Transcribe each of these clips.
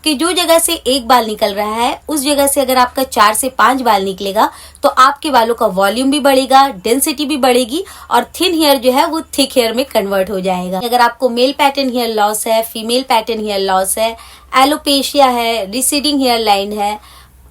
आपके जो जगह से एक बाल निकल रहा है उस जगह से अगर आपका 4 से 5 बाल निकलेगा तो आपके बालों का वॉल्यूम भी बढ़ेगा, डेंसिटी भी बढ़ेगी और थिन हेयर जो है वो थिक हेयर में कन्वर्ट हो जाएगा। अगर आपको मेल पैटर्न हेयर लॉस है, फीमेल पैटर्न हेयर लॉस है, एलोपेशिया है, रिसीडिंग हेयर लाइन है,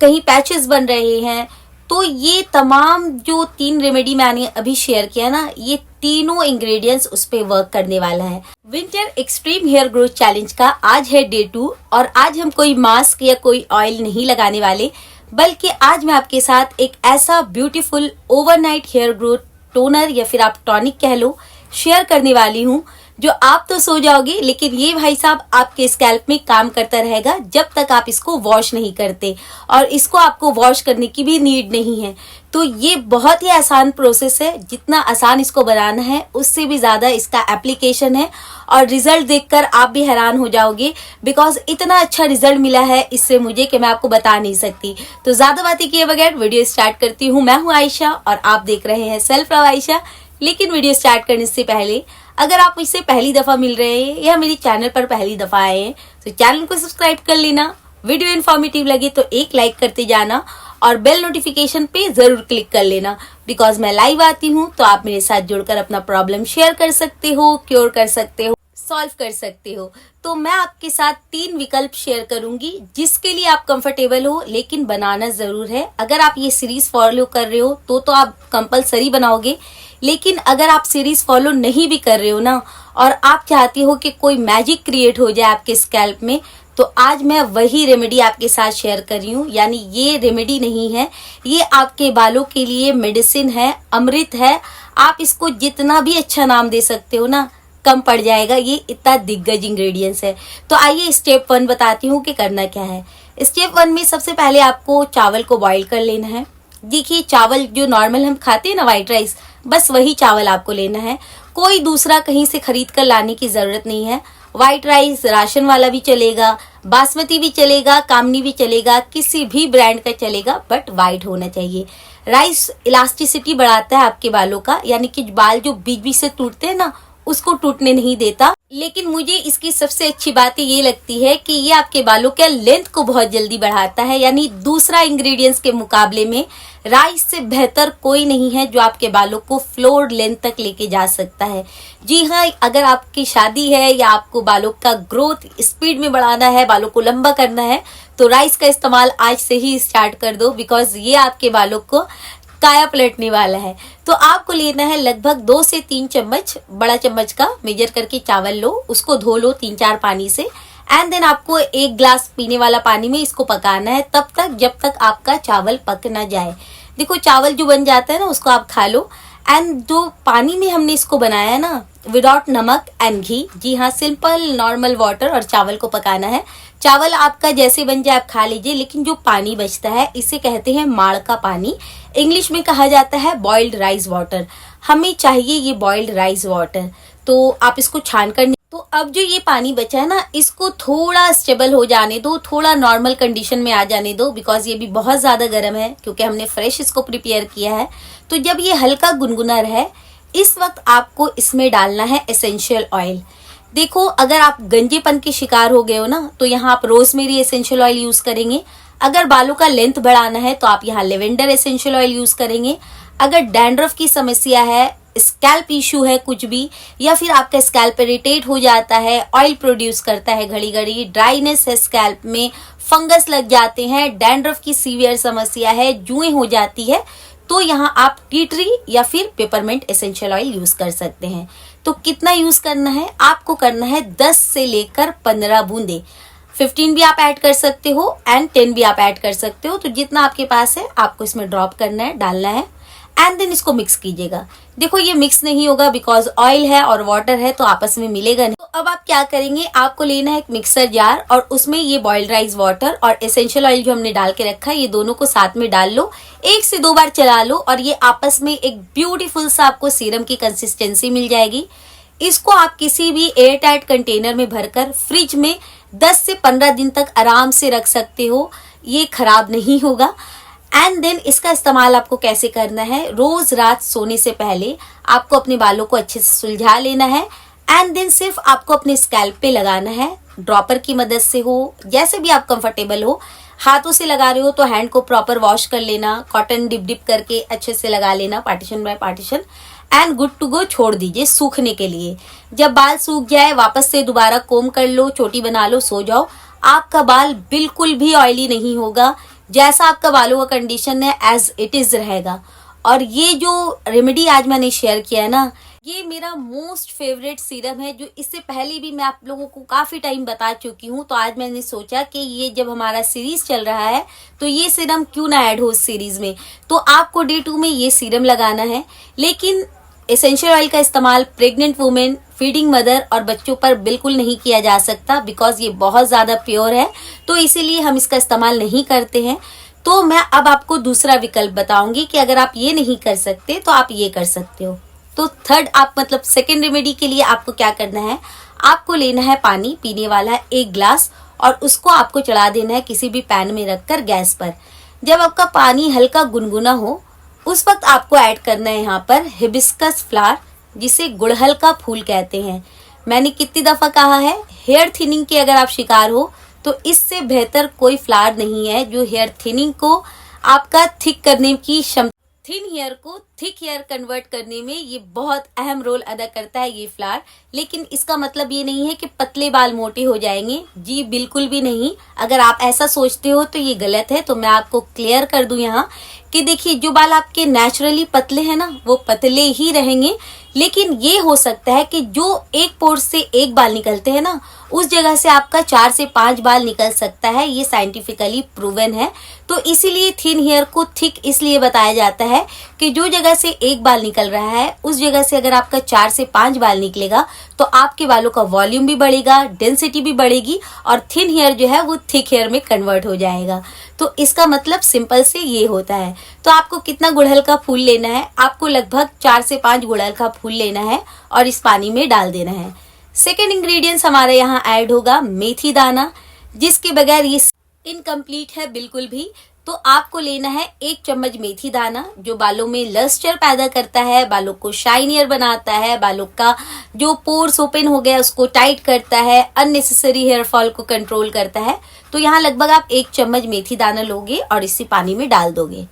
कहीं पैचेस बन रहे हैं, तो ये तमाम जो 3 रेमेडी मैंने अभी शेयर किया ना, ये तीनों इंग्रेडिएंट्स उस पे वर्क करने वाला है। Winter extreme hair growth challenge का आज है डे 2 और आज हम कोई मास्क या कोई ऑयल नहीं लगाने वाले, बल्कि आज मैं आपके साथ एक ऐसा beautiful overnight hair growth toner या फिर आप टॉनिक कह लो शेयर करने वाली हूँ, जो आप तो सो जाओगे लेकिन ये भाई साहब आपके स्कैल्प में काम करता रहेगा जब तक आप इसको वॉश नहीं करते, और इसको आपको वॉश करने की भी नीड नहीं है। तो ये बहुत ही आसान प्रोसेस है, जितना आसान इसको बनाना है उससे भी ज्यादा इसका एप्लीकेशन है और रिजल्ट देखकर आप भी हैरान हो जाओगे, बिकॉज इतना अच्छा रिजल्ट मिला है इससे मुझे कि मैं आपको बता नहीं सकती। तो ज्यादा बातें किए बगैर वीडियो स्टार्ट करती हूँ। मैं हूँ आयशा और आप देख रहे हैं सेल्फ लव आयशा। लेकिन वीडियो स्टार्ट करने से पहले अगर आप मुझसे पहली दफा मिल रहे हैं या मेरे चैनल पर पहली दफा आए हैं तो चैनल को सब्सक्राइब कर लेना, वीडियो इन्फॉर्मेटिव लगे तो एक लाइक करते जाना और बेल नोटिफिकेशन पे जरूर क्लिक कर लेना, बिकॉज मैं लाइव आती हूँ तो आप मेरे साथ जुड़कर अपना प्रॉब्लम शेयर कर सकते हो, क्योर कर सकते हो, सॉल्व कर सकते हो। तो मैं आपके साथ 3 विकल्प शेयर करूंगी जिसके लिए आप कंफर्टेबल हो, लेकिन बनाना जरूर है। अगर आप ये सीरीज फॉलो कर रहे हो तो आप कंपलसरी बनाओगे, लेकिन अगर आप सीरीज फॉलो नहीं भी कर रहे हो ना और आप चाहते हो कि कोई मैजिक क्रिएट हो जाए आपके स्कैल्प में, तो आज मैं वही रेमेडी आपके साथ शेयर कर रही हूँ। यानी ये रेमेडी नहीं है, ये आपके बालों के लिए मेडिसिन है, अमृत है। आप इसको जितना भी अच्छा नाम दे सकते हो ना कम पड़ जाएगा, ये इतना दिग्गज इंग्रेडिएंट्स है। तो आइए स्टेप 1 बताती हूँ कि करना क्या है। स्टेप 1 में सबसे पहले आपको चावल को बॉईल कर लेना है। देखिए चावल जो नॉर्मल हम खाते हैं ना, व्हाइट राइस, बस वही चावल आपको लेना है, कोई दूसरा कहीं से खरीद कर लाने की जरूरत नहीं है। व्हाइट राइस राशन वाला भी चलेगा, बासमती भी चलेगा, कामनी भी चलेगा, किसी भी ब्रांड का चलेगा, बट व्हाइट होना चाहिए। राइस इलास्टिसिटी बढ़ाता है आपके बालों का, यानी कि बाल जो बीच बीच से टूटते हैं ना उसको टूटने नहीं देता। लेकिन मुझे इसकी सबसे अच्छी बात ये लगती है कि ये आपके बालों के लेंथ को बहुत जल्दी बढ़ाता है। यानी दूसरा इंग्रेडिएंट्स के मुकाबले में राइस से बेहतर कोई नहीं है जो आपके बालों को फ्लोर लेंथ तक लेके जा सकता है। जी हाँ, अगर आपकी शादी है या आपको बालों का ग्रोथ स्पीड में बढ़ाना है, बालों को लंबा करना है, तो राइस का इस्तेमाल आज से ही स्टार्ट कर दो, बिकॉज ये आपके बालों को काया पलटने वाला है। तो आपको लेना है लगभग 2 से 3 चम्मच, बड़ा चम्मच का मेजर करके चावल लो, उसको धो लो 3-4 पानी से, एंड देन आपको 1 ग्लास पीने वाला पानी में इसको पकाना है तब तक जब तक आपका चावल पक ना जाए। देखो चावल जो बन जाता है ना उसको आप खा लो। एंड जो पानी में हमने इसको बनाया है ना, विदाउट नमक एंड घी, जी हाँ, सिंपल नॉर्मल वाटर और चावल को पकाना है। चावल आपका जैसे बन जाए आप खा लीजिए, लेकिन जो पानी बचता है इसे कहते हैं माड़ का पानी, इंग्लिश में कहा जाता है बॉइल्ड राइस वाटर। हमें चाहिए ये बॉइल्ड राइस वाटर, तो आप इसको छान कर। तो अब जो ये पानी बचा है ना इसको थोड़ा स्टेबल हो जाने दो, थोड़ा नॉर्मल कंडीशन में आ जाने दो, बिकॉज ये भी बहुत ज्यादा गर्म है क्योंकि हमने फ्रेश इसको प्रिपेयर किया है। तो जब ये हल्का गुनगुना रहे इस वक्त आपको इसमें डालना है एसेंशियल ऑयल। देखो अगर आप गंजेपन के शिकार हो गए हो ना तो यहाँ आप रोजमेरी एसेंशियल ऑयल यूज करेंगे। अगर बालों का लेंथ बढ़ाना है तो आप यहाँ लेवेंडर एसेंशियल ऑयल यूज करेंगे। अगर डैंड्रफ की समस्या है, स्कैल्प इशू है कुछ भी, या फिर आपका स्कैल्प इरिटेट हो जाता है, ऑयल प्रोड्यूस करता है घड़ी घड़ी, ड्राइनेस है स्कैल्प में, फंगस लग जाते हैं, डैंड्रफ की सीवियर समस्या है, जुएं हो जाती है, तो यहाँ आप टी ट्री या फिर पेपरमेंट एसेंशियल ऑयल यूज कर सकते हैं। तो कितना यूज करना है आपको? करना है 10 से लेकर 15 बूंदे। 15 भी आप ऐड कर सकते हो एंड 10 भी आप ऐड कर सकते हो, तो जितना आपके पास है आपको इसमें ड्रॉप करना है, डालना है, एंड देन इसको मिक्स कीजिएगा। देखो ये मिक्स नहीं होगा बिकॉज ऑयल है और वाटर है तो आपस में मिलेगा नहीं। तो अब आप क्या करेंगे, आपको लेना है एक मिक्सर जार और उसमें ये बॉइल्ड राइस वाटर और एसेंशियल ऑयल जो हमने डाल के रखा है ये दोनों को साथ में डाल लो, 1 से 2 बार चला लो और ये आपस में एक ब्यूटीफुल सा आपको सीरम की कंसिस्टेंसी मिल जाएगी। इसको आप किसी भी एयर टाइट कंटेनर में भरकर फ्रिज में 10 से 15 दिन तक आराम से रख सकते हो, ये खराब नहीं होगा। एंड देन इसका इस्तेमाल आपको कैसे करना है, रोज रात सोने से पहले आपको अपने बालों को अच्छे से सुलझा लेना है एंड देन सिर्फ आपको अपने स्कैल्प पे लगाना है ड्रॉपर की मदद से हो, जैसे भी आप कंफर्टेबल हो। हाथों से लगा रहे हो तो हैंड को प्रॉपर वॉश कर लेना, कॉटन डिप डिप करके अच्छे से लगा लेना partition by partition, and good to go छोड़ दीजिए सूखने के लिए। जब बाल सूख जाए वापस से दोबारा कोम कर लो, चोटी बना लो, सो जाओ। आपका बाल बिल्कुल भी ऑयली नहीं होगा, जैसा आपका बालों का कंडीशन है एज इट इज रहेगा। और ये जो रेमेडी आज मैंने शेयर किया है ना, ये मेरा मोस्ट फेवरेट सीरम है, जो इससे पहले भी मैं आप लोगों को काफी टाइम बता चुकी हूँ। तो आज मैंने सोचा कि ये जब हमारा सीरीज चल रहा है तो ये सीरम क्यों ना ऐड हो इस सीरीज में। तो आपको डे 2 में ये सीरम लगाना है, लेकिन एसेंशियल ऑयल का इस्तेमाल प्रेग्नेंट वुमेन, फीडिंग मदर और बच्चों पर बिल्कुल नहीं किया जा सकता, बिकॉज ये बहुत ज्यादा प्योर है, तो इसीलिए हम इसका इस्तेमाल नहीं करते हैं। तो मैं अब आपको दूसरा विकल्प बताऊंगी कि अगर आप ये नहीं कर सकते तो आप ये कर सकते हो। तो थर्ड आप मतलब सेकेंड रेमेडी के लिए आपको क्या करना है, आपको लेना है पानी पीने वाला 1 ग्लास, और उसको आपको चढ़ा देना है किसी भी पैन में रखकर गैस पर। जब आपका पानी हल्का गुनगुना हो उस वक्त आपको ऐड करना है यहाँ पर हिबिस्कस फ्लावर, जिसे गुड़हल का फूल कहते हैं। मैंने कितनी दफा कहा है, हेयर थिनिंग के अगर आप शिकार हो तो इससे बेहतर कोई फ्लावर नहीं है जो हेयर थिनिंग को आपका थिक करने की क्षमता, थिन हेयर को थिक हेयर कन्वर्ट करने में ये बहुत अहम रोल अदा करता है ये फ्लावर। लेकिन इसका मतलब ये नहीं है कि पतले बाल मोटे हो जाएंगे, जी बिल्कुल भी नहीं। अगर आप ऐसा सोचते हो तो ये गलत है। तो मैं आपको क्लियर कर दूं यहाँ कि देखिए, जो बाल आपके नेचुरली पतले हैं ना, वो पतले ही रहेंगे, लेकिन ये हो सकता है कि जो एक पोर से 1 बाल निकलते हैं ना, उस जगह से आपका 4 से 5 बाल निकल सकता है। ये साइंटिफिकली प्रूवन है। तो इसीलिए थिन हेयर को थिक इसलिए बताया जाता है कि जो जगह से 1 बाल निकल रहा है उस जगह से अगर आपका 4 से 5 बाल निकलेगा तो आपके बालों का वॉल्यूम भी बढ़ेगा, डेंसिटी भी बढ़ेगी, और थिन हेयर जो है वो थिक हेयर में कन्वर्ट हो जाएगा। तो इसका मतलब सिंपल से ये होता है। तो आपको कितना गुड़हल का फूल लेना है, आपको लगभग 4 से 5 गुड़हल का फूल लेना है और इस पानी में डाल देना है। सेकेंड इंग्रेडिएंट्स हमारे यहाँ ऐड होगा मेथी दाना, जिसके बगैर ये इनकम्प्लीट है बिल्कुल भी। तो आपको लेना है 1 चम्मच मेथी दाना, जो बालों में लस्टर पैदा करता है, बालों को शाइनियर बनाता है, बालों का जो पोर्स ओपन हो गया उसको टाइट करता है, अननेसेसरी हेयर फॉल को कंट्रोल करता है। तो यहाँ लगभग आप 1 चम्मच मेथी दाना लोगे और इसी पानी में डाल दोगे।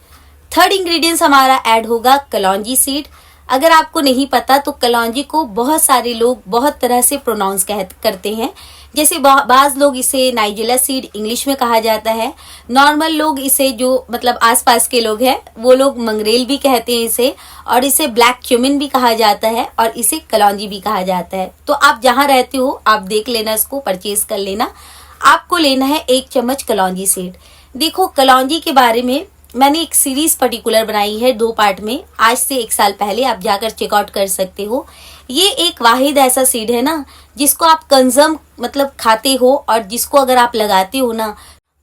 थर्ड इंग्रेडिएंट्स हमारा ऐड होगा कलौंजी सीड। अगर आपको नहीं पता तो कलौंजी को बहुत सारे लोग बहुत तरह से प्रोनाउंस करते हैं। जैसे बाज लोग इसे नाइजेला सीड इंग्लिश में कहा जाता है, नॉर्मल लोग इसे जो मतलब आसपास के लोग हैं वो लोग मंगरेल भी कहते हैं इसे, और इसे ब्लैक क्यूमिन भी कहा जाता है, और इसे कलौंजी भी कहा जाता है। तो आप जहाँ रहते हो आप देख लेना, इसको परचेज कर लेना। आपको लेना है 1 चम्मच कलौंजी सीड। देखो, कलौंजी के बारे में मैंने एक सीरीज पर्टिकुलर बनाई है 2 पार्ट में, आज से 1 साल पहले, आप जाकर चेकआउट कर सकते हो। ये एक वाहिद ऐसा सीड है ना जिसको आप कंजम मतलब खाते हो, और जिसको अगर आप लगाते हो ना,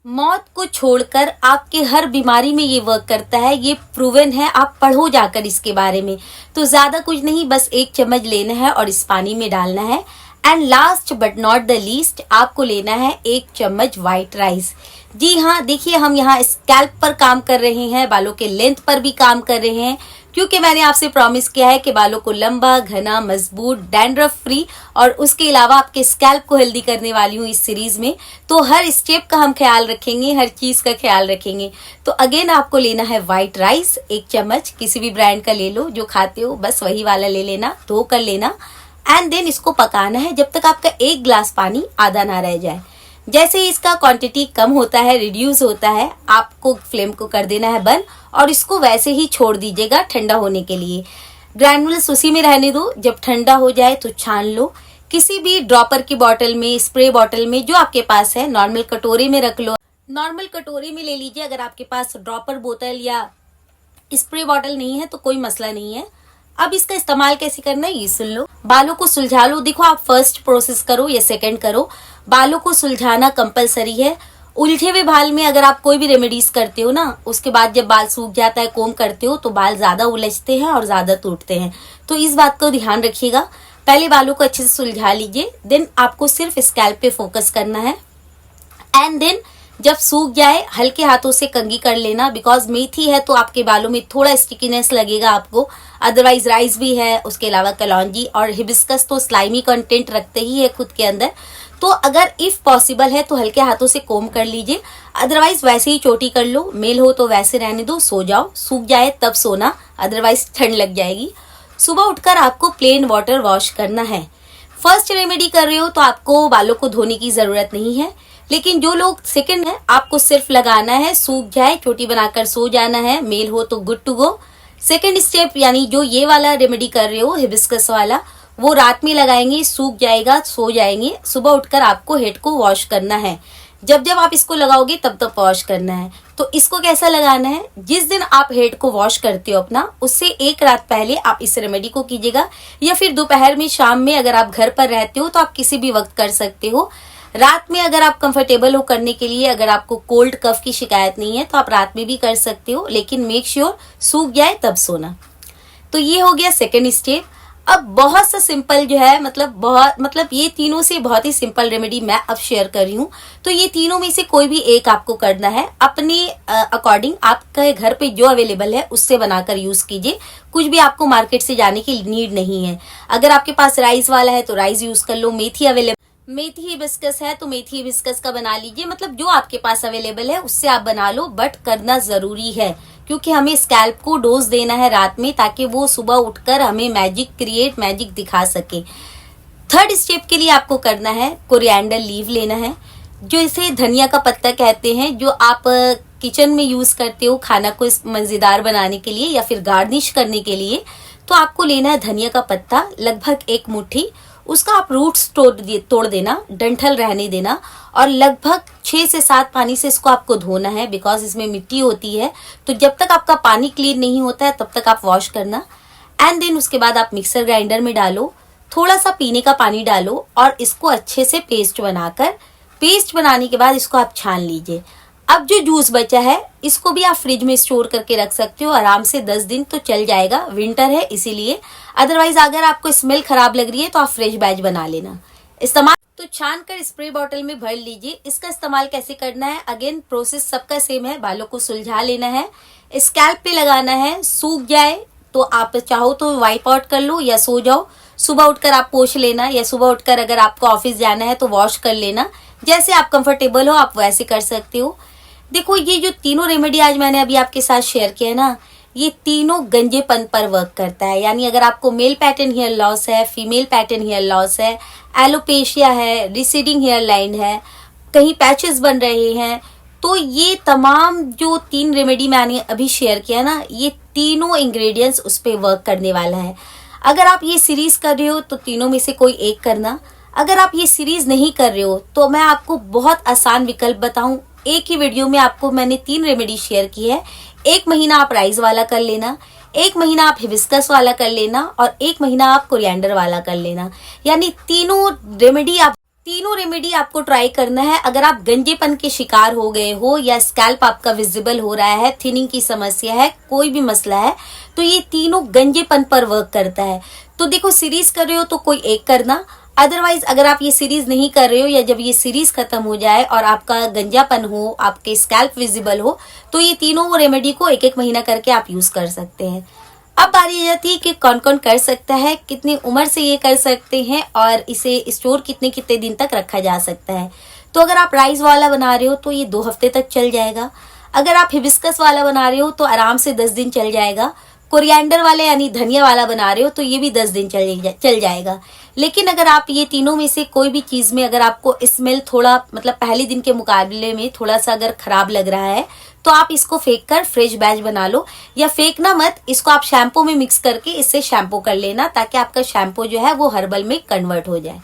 मौत को छोड़कर आपके हर बीमारी में ये वर्क करता है। ये प्रूवन है, आप पढ़ो जाकर इसके बारे में। तो ज्यादा कुछ नहीं, बस 1 चम्मच लेना है और इस पानी में डालना है। And last but not the least, आपको लेना है 1 चम्मच व्हाइट राइस। जी हाँ, देखिए हम यहाँ स्कैल्प पर काम कर रहे हैं, बालों के लेंथ पर भी काम कर रहे हैं, क्योंकि मैंने आपसे प्रॉमिस किया है कि बालों को लंबा, घना, मजबूत, डैंड्रफ फ्री और उसके अलावा आपके स्कैल्प को हेल्दी करने वाली हूँ इस सीरीज में। तो हर स्टेप का हम ख्याल रखेंगे, हर चीज का ख्याल रखेंगे। तो अगेन आपको लेना है व्हाइट राइस 1 चम्मच, किसी भी ब्रांड का ले लो जो खाते हो, बस वही वाला ले लेना, धो कर लेना। एंड देन इसको पकाना है जब तक आपका 1 ग्लास पानी आधा ना रह जाए। जैसे ही इसका क्वांटिटी कम होता है, रिड्यूस होता है, आपको फ्लेम को कर देना है बंद और इसको वैसे ही छोड़ दीजिएगा ठंडा होने के लिए। ग्रैनुल्स उसी में रहने दो, जब ठंडा हो जाए तो छान लो। किसी भी ड्रॉपर की बॉटल में, स्प्रे बॉटल में, जो आपके पास है, नॉर्मल कटोरी में रख लो। नॉर्मल कटोरी में ले लीजिए। अगर आपके पास ड्रॉपर बोतल या स्प्रे बॉटल नहीं है तो कोई मसला नहीं है। अब इसका इस्तेमाल कैसे करना है ये सुन लो। बालों को सुलझा लो। देखो, आप फर्स्ट प्रोसेस करो या सेकंड करो, बालों को सुलझाना कंपलसरी है। उलझे हुए बाल में अगर आप कोई भी रेमेडीज करते हो ना, उसके बाद जब बाल सूख जाता है, कोम करते हो, तो बाल ज्यादा उलझते हैं और ज्यादा टूटते हैं। तो इस बात को ध्यान रखिएगा। पहले बालों को अच्छे से सुलझा लीजिए, देन आपको सिर्फ स्कैल्प पे फोकस करना है। एंड देन जब सूख जाए हल्के हाथों से कंघी कर लेना, बिकॉज मेथी है तो आपके बालों में थोड़ा स्टिकीनेस लगेगा आपको। अदरवाइज राइस भी है, उसके अलावा कलौंजी और हिबिस्कस तो स्लाइमी कंटेंट रखते ही है खुद के अंदर। तो अगर इफ पॉसिबल है तो हल्के हाथों से कोम कर लीजिए, अदरवाइज वैसे ही चोटी कर लो। मेल हो तो वैसे रहने दो, सो जाओ, सूख जाए तब सोना, अदरवाइज ठंड लग जाएगी। सुबह उठकर आपको प्लेन वाटर वॉश करना है। फर्स्ट रेमेडी कर रहे हो तो आपको बालों को धोने की जरूरत नहीं है, लेकिन जो लोग सेकंड है आपको सिर्फ लगाना है, सूख जाए चोटी बनाकर सो जाना है, मेल हो तो good to go. Second step यानी जो ये वाला रेमेडी कर रहे हो हिबिस्कस वाला, वो रात में लगाएंगे, सूख जाएगा, सो जाएंगे। सुबह उठकर आपको हेड को वॉश करना है। जब जब आप इसको लगाओगे तब तब वॉश करना है। तो इसको कैसा लगाना है, जिस दिन आप हेड को वॉश करते हो अपना, उससे एक रात पहले आप इस रेमेडी को कीजिएगा, या फिर दोपहर में, शाम में, अगर आप घर पर रहते हो तो आप किसी भी वक्त कर सकते हो। रात में अगर आप कंफर्टेबल हो करने के लिए, अगर आपको कोल्ड कफ की शिकायत नहीं है तो आप रात में भी कर सकते हो, लेकिन मेक श्योर सूख जाए तब सोना। तो ये हो गया सेकेंड स्टेप। अब बहुत सा सिंपल जो है, मतलब ये तीनों से बहुत ही सिंपल रेमेडी मैं अब शेयर कर रही हूँ। तो ये तीनों में से कोई भी एक आपको करना है, अपने अकॉर्डिंग आपके घर पे जो अवेलेबल है उससे बनाकर यूज कीजिए। कुछ भी आपको मार्केट से जाने की नीड नहीं है। अगर आपके पास राइस वाला है तो राइस यूज कर लो, मेथी अवेलेबल, मेथी हिबिस्कस है तो मेथी हिबिस्कस का बना लीजिए। मतलब जो आपके पास अवेलेबल है उससे आप बना लो, बट करना जरूरी है क्योंकि हमें स्कैल्प को डोज देना है रात में, ताकि वो सुबह उठकर हमें मैजिक दिखा सके। थर्ड स्टेप के लिए आपको करना है, कोरिएंडर लीव लेना है, जो इसे धनिया का पत्ता कहते हैं, जो आप किचन में यूज करते हो खाना को मजेदार बनाने के लिए या फिर गार्निश करने के लिए। तो आपको लेना है धनिया का पत्ता, लगभग 1 मुट्ठी। उसका आप रूट्स तोड़ देना, डंठल रहने देना, और लगभग 6 से 7 पानी से इसको आपको धोना है, बिकॉज इसमें मिट्टी होती है। तो जब तक आपका पानी क्लीन नहीं होता है तब तक आप वॉश करना। एंड देन उसके बाद आप मिक्सर ग्राइंडर में डालो, थोड़ा सा पीने का पानी डालो और इसको अच्छे से पेस्ट बनाने के बाद इसको आप छान लीजिए। अब जो जूस बचा है इसको भी आप फ्रिज में स्टोर करके रख सकते हो, आराम से 10 दिन तो चल जाएगा, विंटर है इसीलिए। अदरवाइज अगर आपको स्मेल खराब लग रही है तो आप फ्रेश बैच बना लेना। इस्तेमाल तो छान कर स्प्रे बॉटल में भर लीजिए। इसका इस्तेमाल कैसे करना है, अगेन प्रोसेस सबका सेम है। बालों को सुलझा लेना है, स्कैल्प पे लगाना है, सूख जाए तो आप चाहो तो वाइप आउट कर लो या सो जाओ। सुबह उठकर आप पोंछ लेना, या सुबह उठकर अगर आपको ऑफिस जाना है तो वॉश कर लेना। जैसे आप कंफर्टेबल हो आप वैसे कर सकते हो। देखो ये जो तीनों रेमेडी आज मैंने अभी आपके साथ शेयर किया है ना, ये तीनों गंजेपन पर वर्क करता है। यानी अगर आपको मेल पैटर्न हेयर लॉस है, फीमेल पैटर्न हेयर लॉस है, एलोपेशिया है, रिसीडिंग हेयर लाइन है, कहीं पैचेस बन रहे हैं, तो ये तमाम जो 3 रेमेडी मैंने अभी शेयर किया ना, ये तीनों इंग्रेडिएंट्स उस पर वर्क करने वाला है। अगर आप ये सीरीज कर रहे हो तो तीनों में से कोई एक करना। अगर आप ये सीरीज नहीं कर रहे हो तो मैं आपको बहुत आसान विकल्प बताऊं। एक ही वीडियो में आपको मैंने 3 रेमेडी शेयर की है। 1 महीना आप राइस वाला कर लेना, 1 महीना आप हिबिस्कस वाला कर लेना, और 1 महीना आप कोरिएंडर वाला कर लेना। यानी तीनों रेमेडी आपको ट्राई करना है। अगर आप गंजेपन के शिकार हो गए हो या स्कैल्प आपका विजिबल हो रहा है, थिनिंग की समस्या है, कोई भी मसला है, तो ये तीनों गंजेपन पर वर्क करता है। तो देखो सीरीज कर रहे हो तो कोई एक करना, अदरवाइज अगर आप ये सीरीज नहीं कर रहे हो या जब ये सीरीज खत्म हो जाए और आपका गंजापन हो, आपके स्कैल्प विजिबल हो, तो ये तीनों रेमेडी को 1-1 महीना करके आप यूज कर सकते हैं। अब बारी आ जाती है कि कौन कौन कर सकता है, कितनी उम्र से ये कर सकते हैं और इसे स्टोर कितने दिन तक रखा जा सकता है। तो अगर आप राइस वाला बना रहे हो तो ये 2 हफ्ते तक चल जाएगा। अगर आप हिबिस्कस वाला बना रहे हो तो आराम से 10 दिन चल जाएगा। कोरिएंडर वाले यानी धनिया वाला बना रहे हो तो ये भी 10 दिन चल जाएगा। लेकिन अगर आप ये तीनों में से कोई भी चीज में अगर आपको स्मेल थोड़ा मतलब पहले दिन के मुकाबले में थोड़ा सा अगर खराब लग रहा है तो आप इसको फेंक कर फ्रेश बैच बना लो, या फेंकना मत, इसको आप शैम्पू में मिक्स करके इससे शैम्पू कर लेना ताकि आपका शैम्पू जो है वो हर्बल में कन्वर्ट हो जाए।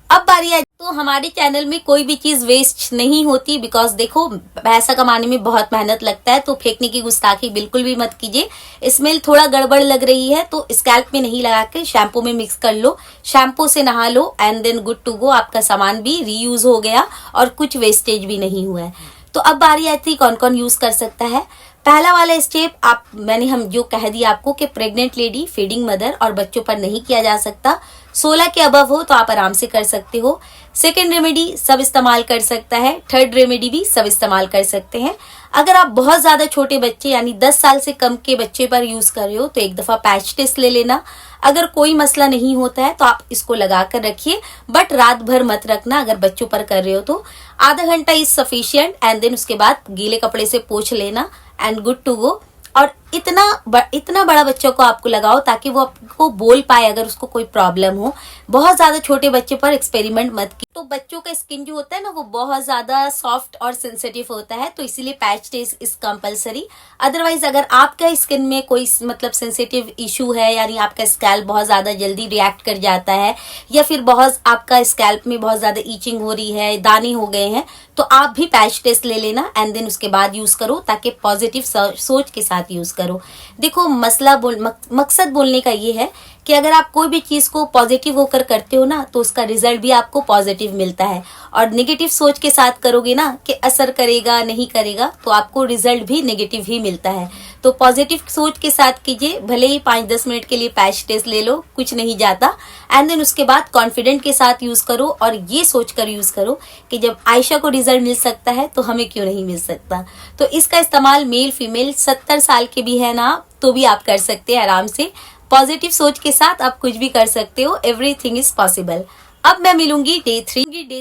अब बारी आई तो हमारे चैनल में कोई भी चीज वेस्ट नहीं होती, बिकॉज देखो पैसा कमाने में बहुत मेहनत लगता है, तो फेंकने की गुस्ताखी बिल्कुल भी मत कीजिए। स्मेल थोड़ा गड़बड़ लग रही है तो स्कैल्प में नहीं लगा के शैम्पू में मिक्स कर लो, शैम्पू से नहा लो, and then good to go. आपका सामान भी रीयूज हो गया और कुछ वेस्टेज भी नहीं हुआ है। तो अब बारी आती है कौन कौन यूज कर सकता है। पहला वाला स्टेप मैंने जो कह दिया आपको कि प्रेग्नेंट लेडी, फीडिंग मदर और बच्चों पर नहीं किया जा सकता। 16 के अबव हो तो आप आराम से कर सकते हो। सेकेंड रेमेडी सब इस्तेमाल कर सकता है। थर्ड रेमेडी भी सब इस्तेमाल कर सकते हैं। अगर आप बहुत ज्यादा छोटे बच्चे यानी 10 साल से कम के बच्चे पर यूज कर रहे हो तो एक दफा पैच टेस्ट ले लेना। अगर कोई मसला नहीं होता है तो आप इसको लगा कर रखिए, बट रात भर मत रखना। अगर बच्चों पर कर रहे हो तो आधा घंटा इज सफिशिएंट एंड देन उसके बाद गीले कपड़े से पोंछ लेना एंड गुड टू गो। और इतना बड़ा बच्चों को आपको लगाओ ताकि वो आपको बोल पाए अगर उसको कोई प्रॉब्लम हो। बहुत ज्यादा छोटे बच्चे पर एक्सपेरिमेंट मत कीजिए। तो बच्चों का स्किन जो होता है ना वो बहुत ज्यादा सॉफ्ट और सेंसिटिव होता है, तो इसीलिए patch test is compulsory. Otherwise अगर आपका स्किन में कोई मतलब सेंसिटिव इशू है, यानी आपका स्कैल्प बहुत ज्यादा जल्दी रिएक्ट कर जाता है या फिर बहुत आपका स्कैल्प में बहुत ज्यादा ईचिंग हो रही है, दाने हो गए हैं, तो आप भी पैच टेस्ट ले लेना एंड देन उसके बाद यूज करो ताकि पॉजिटिव सोच के साथ यूज करो। देखो मकसद बोलने का ये है कि अगर आप कोई भी चीज को पॉजिटिव होकर करते हो ना तो उसका रिजल्ट भी आपको पॉजिटिव मिलता है, और नेगेटिव सोच के साथ करोगे ना कि असर करेगा नहीं करेगा तो आपको रिजल्ट भी नेगेटिव ही मिलता है। तो पॉजिटिव सोच के साथ कीजिए, भले ही 5-10 मिनट के लिए पैच टेस्ट ले लो, कुछ नहीं जाता। एंड देन उसके बाद कॉन्फिडेंट के साथ यूज करो और ये सोच कर यूज करो कि जब आयशा को रिजल्ट मिल सकता है तो हमें क्यों नहीं मिल सकता। तो इसका इस्तेमाल मेल फीमेल 70 साल के भी है ना तो भी आप कर सकते हैं आराम से। पॉजिटिव सोच के साथ आप कुछ भी कर सकते हो, एवरीथिंग इज पॉसिबल। अब मैं मिलूंगी डे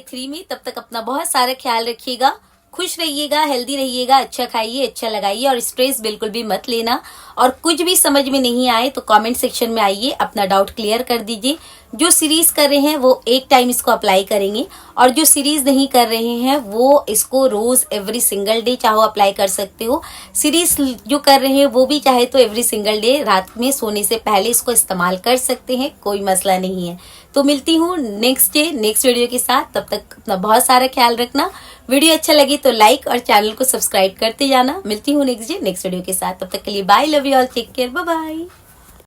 3 में। तब तक अपना बहुत सारा ख्याल रखिएगा, खुश रहिएगा, हेल्दी रहिएगा, अच्छा खाइए, अच्छा लगाइए और स्ट्रेस बिल्कुल भी मत लेना। और कुछ भी समझ में नहीं आए तो कमेंट सेक्शन में आइए, अपना डाउट क्लियर कर दीजिए। जो सीरीज कर रहे हैं वो एक टाइम इसको अप्लाई करेंगे, और जो सीरीज नहीं कर रहे हैं वो इसको रोज एवरी सिंगल डे चाहो अप्लाई कर सकते हो। सीरीज जो कर रहे हैं वो भी चाहे तो एवरी सिंगल डे रात में सोने से पहले इसको इस्तेमाल कर सकते हैं, कोई मसला नहीं है। तो मिलती हूँ नेक्स्ट वीडियो के साथ। तब तक अपना बहुत सारा ख्याल रखना। वीडियो अच्छा लगे तो लाइक और चैनल को सब्सक्राइब करते जाना। मिलती हूँ नेक्स्ट वीडियो के साथ। तब तक के लिए bye, love you all, take care, bye bye.